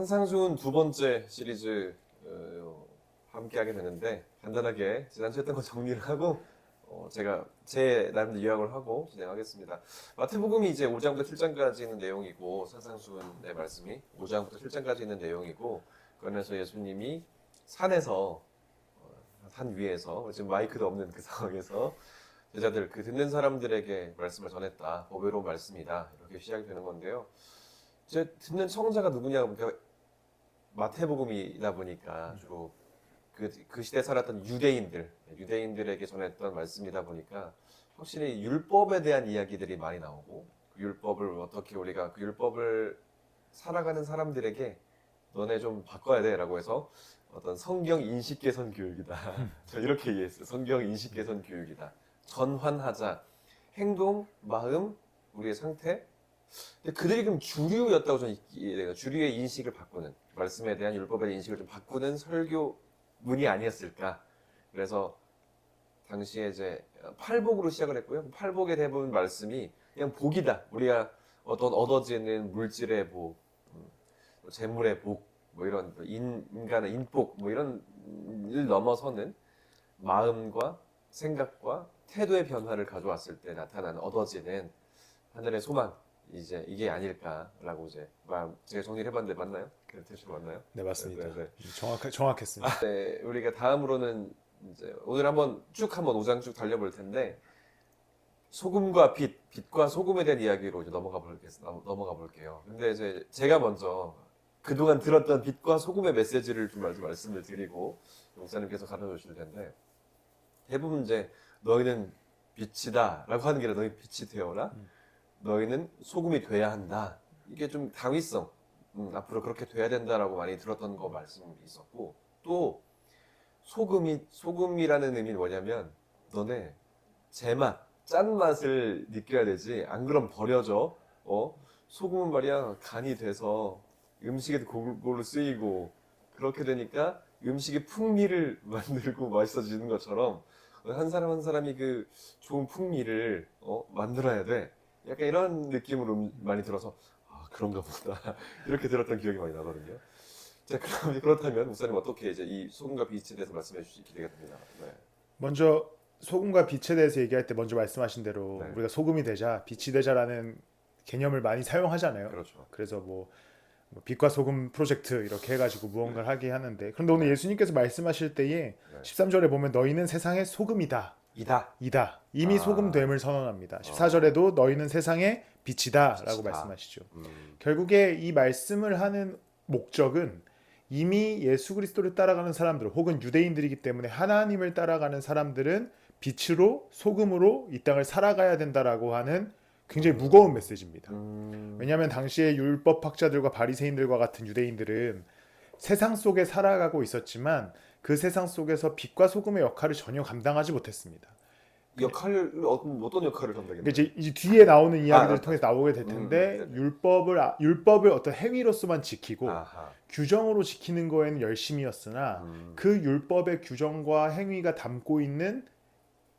한상수훈 두 번째 시리즈 함께하게 되는데 간단하게 지난주에 했던 거 정리를 하고 제가 제 나름대로 요약을 하고 진행하겠습니다. 마태복음이 이제 5장부터 7장까지 있는 내용이고 산상수훈의 말씀이 5장부터 7장까지 있는 내용이고 그 안에서 예수님이 산에서 산 위에서 지금 마이크도 없는 그 상황에서 제자들 그 듣는 사람들에게 말씀을 전했다. 보배로운 말씀이다. 이렇게 시작이 되는 건데요. 이제 듣는 청자가 누구냐 보니까 마태복음이다 보니까 주로 그 시대에 살았던 유대인들에게 전했던 말씀이다 보니까 확실히 율법에 대한 이야기들이 많이 나오고 그 율법을 어떻게 우리가 그 율법을 살아가는 사람들에게 너네 좀 바꿔야 돼라고 해서 어떤 성경 인식 개선 교육이다. 저 이렇게 이해했어요. 성경 인식 개선 교육이다. 전환하자. 행동, 마음, 우리의 상태. 근데 그들이 그럼 주류였다고 저는 이해해요. 주류의 인식을 바꾸는 말씀에 대한 율법에 대한 인식을 좀 바꾸는 설교문이 아니었을까. 그래서 당시에 이제 팔복으로 시작을 했고요. 팔복의 대부분 말씀이 그냥 복이다. 우리가 어떤 얻어지는 물질의 복, 재물의 복, 뭐 이런 인간의 인복, 뭐 이런 일 넘어서는 마음과 생각과 태도의 변화를 가져왔을 때 나타나는 얻어지는 하늘의 소망. 이제 이게 아닐까라고 이제 제가 정리를 해봤는데 맞나요? 그 대충 맞나요? 네, 맞습니다. 네. 정확했습니다. 네, 우리가 다음으로는 이제 오늘 한번 5장 쭉 달려볼 텐데 소금과 빛과 소금에 대한 이야기로 이제 넘어가 볼게요. 근데 이제 제가 먼저 그동안 들었던 빛과 소금의 메시지를 좀 말씀을 드리고 목사님께서 가르쳐 주실 텐데 대부분 이제 너희는 빛이다라고 하는 게 아니라 너희 빛이 되어라. 너희는 소금이 돼야 한다. 이게 좀 당위성, 앞으로 그렇게 돼야 된다라고 많이 들었던 거 말씀이 있었고, 또 소금이라는 의미는 뭐냐면 너네 제맛, 짠맛을 느껴야 되지. 안 그럼 버려져. 소금은 말이야 간이 돼서 음식에도 골고루 쓰이고 그렇게 되니까 음식의 풍미를 만들고 맛있어지는 것처럼 한 사람 한 사람이 그 좋은 풍미를 만들어야 돼. 약간 이런 느낌으로 많이 들어서 그런가 보다 이렇게 들었던 기억이 많이 나거든요. 자, 그렇다면 목사님 어떻게 이제 이 소금과 빛에 대해서 말씀해 주시 기대가 됩니다. 네. 먼저 소금과 빛에 대해서 얘기할 때 먼저 말씀하신 대로 네. 우리가 소금이 되자, 빛이 되자라는 개념을 많이 사용하잖아요. 그렇죠. 그래서 뭐 빛과 소금 프로젝트 이렇게 해가지고 무언가를 하게 하는데, 그런데 오늘 예수님께서 말씀하실 때에 13절에 보면 너희는 세상의 소금이다. 이다. 이미 소금됨을 선언합니다. 14절에도 너희는 세상의 빛이다라고 말씀하시죠. 결국에 이 말씀을 하는 목적은 이미 예수 그리스도를 따라가는 사람들 혹은 유대인들이기 때문에 하나님을 따라가는 사람들은 빛으로 소금으로 이 땅을 살아가야 된다라고 하는 굉장히 무거운 메시지입니다. 왜냐하면 당시에 율법학자들과 바리새인들과 같은 유대인들은 세상 속에 살아가고 있었지만 그 세상 속에서 빛과 소금의 역할을 전혀 감당하지 못했습니다. 어떤 역할을 감당했나요? 이제 뒤에 나오는 이야기들을 통해서 나오게 될 텐데 율법을 어떤 행위로서만 지키고 규정으로 지키는 거에는 열심이었으나 그 율법의 규정과 행위가 담고 있는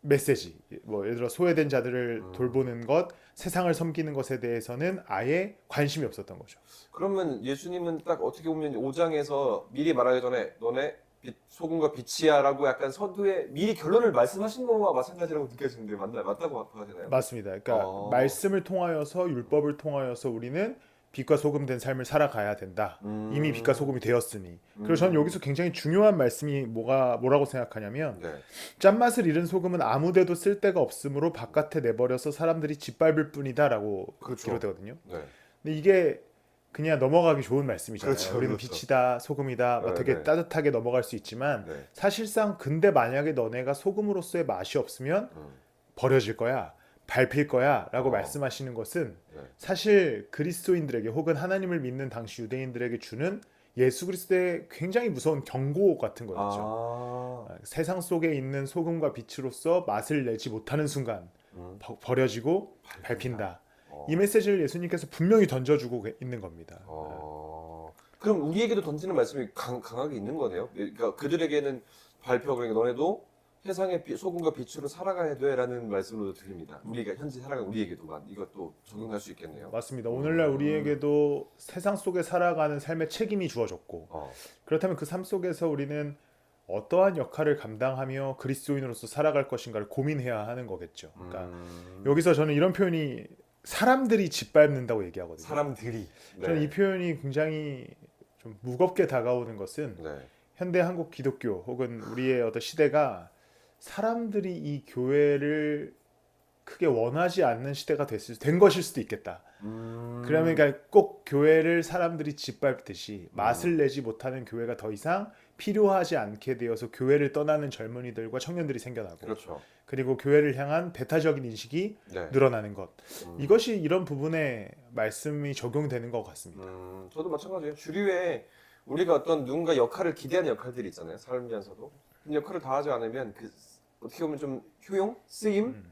메시지, 뭐 예를 들어 소외된 자들을 돌보는 것, 세상을 섬기는 것에 대해서는 아예 관심이 없었던 거죠. 그러면 예수님은 딱 어떻게 보면 5장에서 미리 말하기 전에 너네 소금과 빛이야라고 약간 서두에 미리 결론을 말씀하신 거와 마찬가지라고 느껴지는데 맞다고 봐야 되나요? 맞습니다. 그러니까 말씀을 통하여서 율법을 통하여서 우리는 빛과 소금 된 삶을 살아가야 된다. 이미 빛과 소금이 되었으니. 그리고 저는 여기서 굉장히 중요한 말씀이 뭐라고 생각하냐면 네. 짠맛을 잃은 소금은 아무데도 쓸 데가 없으므로 바깥에 내버려서 사람들이 짓밟을 뿐이다라고 그렇죠. 기록되거든요. 네. 근데 이게 그냥 넘어가기 좋은 말씀이잖아요. 그렇죠, 우리는 그렇죠. 빛이다, 소금이다, 네, 되게 네. 따뜻하게 넘어갈 수 있지만 네. 사실상 근데 만약에 너네가 소금으로서의 맛이 없으면 버려질 거야, 밟힐 거야 라고 말씀하시는 것은 네. 사실 그리스도인들에게 혹은 하나님을 믿는 당시 유대인들에게 주는 예수 그리스도의 굉장히 무서운 경고 같은 거였죠. 세상 속에 있는 소금과 빛으로서 맛을 내지 못하는 순간 버려지고 밟힌다. 이 메시지를 예수님께서 분명히 던져주고 있는 겁니다. 그럼 우리에게도 던지는 말씀이 강하게 있는 거네요. 그러니까 그들에게는 발표, 그러니까 너네도 세상의 소금과 빛으로 살아가야 돼라는 말씀으로 들립니다. 우리가 현재 살아가는 우리에게도 이것도 적용할 수 있겠네요. 맞습니다. 오늘날 우리에게도 세상 속에 살아가는 삶의 책임이 주어졌고 그렇다면 그 삶 속에서 우리는 어떠한 역할을 감당하며 그리스도인으로서 살아갈 것인가를 고민해야 하는 거겠죠. 그러니까 여기서 저는 이런 표현이 사람들이 짓밟는다고 얘기하거든요. 사람들이. 저는 이 표현이 굉장히 좀 무겁게 다가오는 것은 현대 한국 기독교 혹은 우리의 어떤 시대가 사람들이 이 교회를 크게 원하지 않는 시대가 된 것일 수도 있겠다. 그러면 그러니까 꼭 교회를 사람들이 짓밟듯이 맛을 내지 못하는 교회가 더 이상 필요하지 않게 되어서 교회를 떠나는 젊은이들과 청년들이 생겨나고 그렇죠. 그리고 교회를 향한 배타적인 인식이 늘어나는 것. 이것이 이런 부분에 말씀이 적용되는 것 같습니다. 저도 마찬가지예요. 주류에 우리가 어떤 누군가 역할을 기대하는 역할들이 있잖아요. 살면서도. 그 역할을 다하지 않으면 그 어떻게 보면 좀 효용, 쓰임,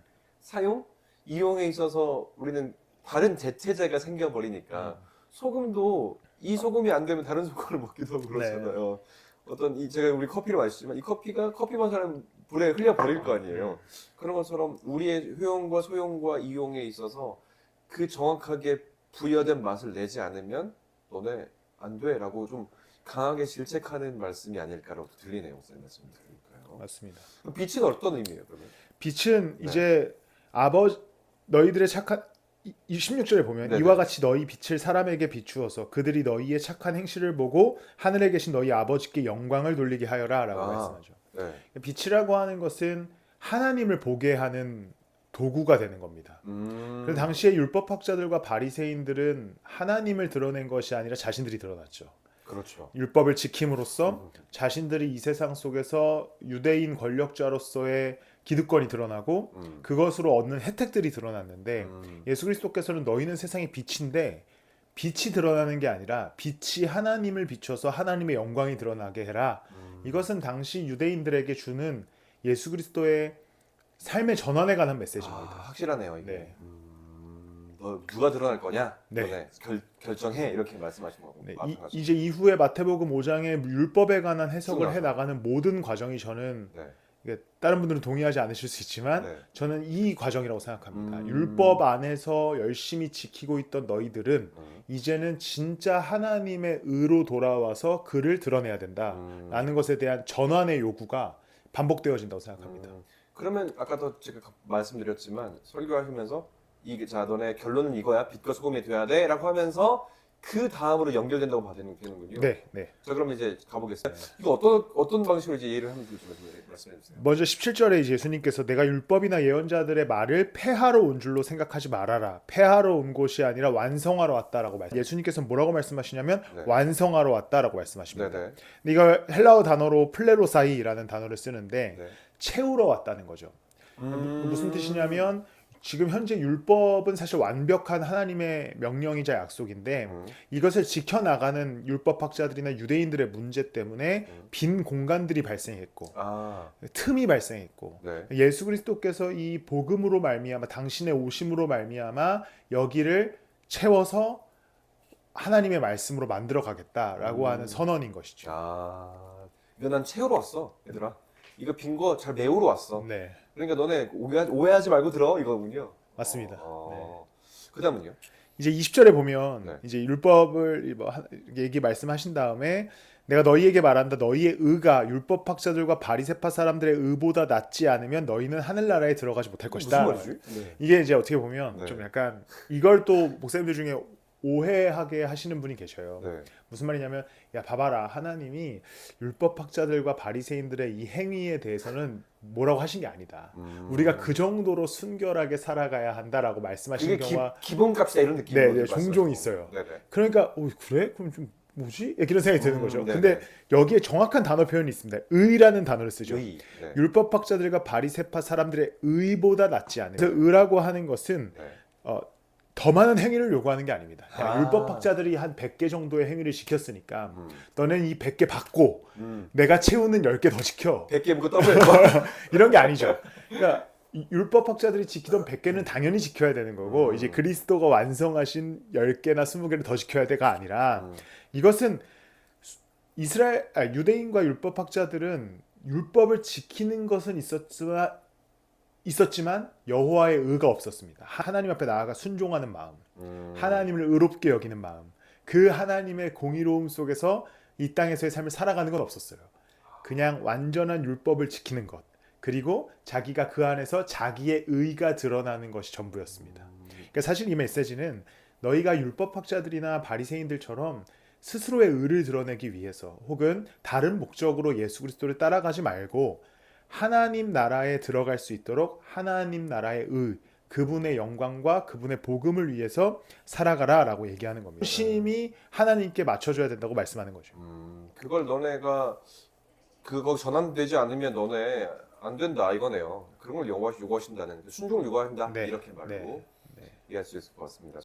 사용, 이용에 있어서 우리는 다른 대체제가 생겨버리니까 소금도 이 소금이 안 되면 다른 소금을 먹기도 하고 그렇잖아요. 어떤 제가 우리 커피를 마시지만 이 커피가 커피 마시는 불에 흘려 버릴 거 아니에요. 그런 것처럼 우리의 효용과 소용과 이용에 있어서 그 정확하게 부여된 맛을 내지 않으면 너네 안 돼라고 좀 강하게 질책하는 말씀이 아닐까라고 들리네요, 목사님 말씀 들으니까요. 맞습니다. 빛은 어떤 의미예요, 그러면? 빛은 이제 너희들의 착한 16절에 보면 이와 같이 너희 빛을 사람에게 비추어서 그들이 너희의 착한 행실을 보고 하늘에 계신 너희 아버지께 영광을 돌리게 하여라라고 말씀하죠. 빛이라고 하는 것은 하나님을 보게 하는 도구가 되는 겁니다. 그래서 당시에 율법학자들과 바리새인들은 하나님을 드러낸 것이 아니라 자신들이 드러났죠. 그렇죠. 율법을 지킴으로써 자신들이 이 세상 속에서 유대인 권력자로서의 기득권이 드러나고 그것으로 얻는 혜택들이 드러났는데 예수 그리스도께서는 너희는 세상의 빛인데 빛이 드러나는 게 아니라 빛이 하나님을 비춰서 하나님의 영광이 드러나게 해라. 이것은 당시 유대인들에게 주는 예수 그리스도의 삶의 전환에 관한 메시지입니다. 확실하네요, 이게. 너 누가 드러날 거냐? 결정해 이렇게 말씀하신 거고. 이제 이후에 마태복음 5장의 율법에 관한 해석을 해 나가는 모든 과정이 저는 다른 분들은 동의하지 않으실 수 있지만 저는 이 과정이라고 생각합니다. 율법 안에서 열심히 지키고 있던 너희들은 이제는 진짜 하나님의 의로 돌아와서 그를 드러내야 된다라는 것에 대한 전환의 요구가 반복되어진다고 생각합니다. 그러면 아까도 제가 말씀드렸지만 설교하시면서 자 너네 결론은 이거야, 빛과 소금이 돼야 돼 라고 하면서 그 다음으로 연결된다고 봐야 되는군요. 자 그럼 이제 가보겠습니다. 이거 어떤 방식으로 이제 이해를 하면 될지 말씀해 주세요. 먼저 17절에 이제 예수님께서 내가 율법이나 예언자들의 말을 폐하러 온 줄로 생각하지 말아라. 폐하러 온 것이 아니라 완성하러 왔다라고 예수님께서 뭐라고 말씀하시냐면 완성하러 왔다라고 말씀하십니다. 근데 이거 헬라어 단어로 플레로사이라는 단어를 쓰는데 채우러 왔다는 거죠. 무슨 뜻이냐면 지금 현재 율법은 사실 완벽한 하나님의 명령이자 약속인데 이것을 지켜나가는 율법학자들이나 유대인들의 문제 때문에 빈 공간들이 발생했고 틈이 발생했고 예수 그리스도께서 이 복음으로 말미암아 당신의 오심으로 말미암아 여기를 채워서 하나님의 말씀으로 만들어 가겠다라고 하는 선언인 것이죠. 이거 난 채우러 왔어, 얘들아. 이거 빈 거 잘 메우러 왔어. 그러니까 너네 오해하지 말고 들어 이거군요. 맞습니다. 그다음은요? 이제 20절에 보면 이제 율법을 얘기 말씀하신 다음에 내가 너희에게 말한다. 너희의 의가 율법학자들과 바리새파 사람들의 의보다 낫지 않으면 너희는 하늘나라에 들어가지 못할 것이다. 무슨 말이지? 이게 이제 어떻게 보면 좀 약간 이걸 또 목사님들 중에 오해하게 하시는 분이 계셔요. 무슨 말이냐면 야 봐봐라, 하나님이 율법학자들과 바리새인들의 이 행위에 대해서는 뭐라고 하신 게 아니다. 우리가 그 정도로 순결하게 살아가야 한다라고 말씀하시는 경우가 기본값이다 이런 느낌이 종종 있어요. 그러니까 그래? 그럼 좀 뭐지? 이런 생각이 드는 거죠. 근데 여기에 정확한 단어 표현이 있습니다. 의라는 단어를 쓰죠. 율법학자들과 바리새파 사람들의 의보다 낫지 않은. 그래서 의라고 하는 것은 더 많은 행위를 요구하는 게 아닙니다. 율법학자들이 한 100개 정도의 행위를 지켰으니까 너는 이 100개 받고 내가 채우는 10개 더 지켜. 100개 묶고 더블 이런 게 아니죠. 그러니까 율법학자들이 지키던 100개는 당연히 지켜야 되는 거고 이제 그리스도가 완성하신 10개나 20개를 더 지켜야 돼가 아니라 이것은 유대인과 율법학자들은 율법을 지키는 것은 있었지만 여호와의 의가 없었습니다. 하나님 앞에 나아가 순종하는 마음, 하나님을 의롭게 여기는 마음, 그 하나님의 공의로움 속에서 이 땅에서의 삶을 살아가는 건 없었어요. 그냥 완전한 율법을 지키는 것, 그리고 자기가 그 안에서 자기의 의가 드러나는 것이 전부였습니다. 그러니까 사실 이 메시지는 너희가 율법학자들이나 바리새인들처럼 스스로의 의를 드러내기 위해서 혹은 다른 목적으로 예수 그리스도를 따라가지 말고 하나님 나라에 들어갈 수 있도록 하나님 나라의 의, 그분의 영광과 그분의 복음을 위해서 살아가라 라고 얘기하는 겁니다. 중심이 하나님께 맞춰줘야 된다고 말씀하는 거죠. 그걸 너네가 그거 전환되지 않으면 너네 안 된다 이거네요. 그런 걸 요구하신다는 순종을 요구한다 네. 이렇게 말로 네. 이해할 수 있을 것 같습니다.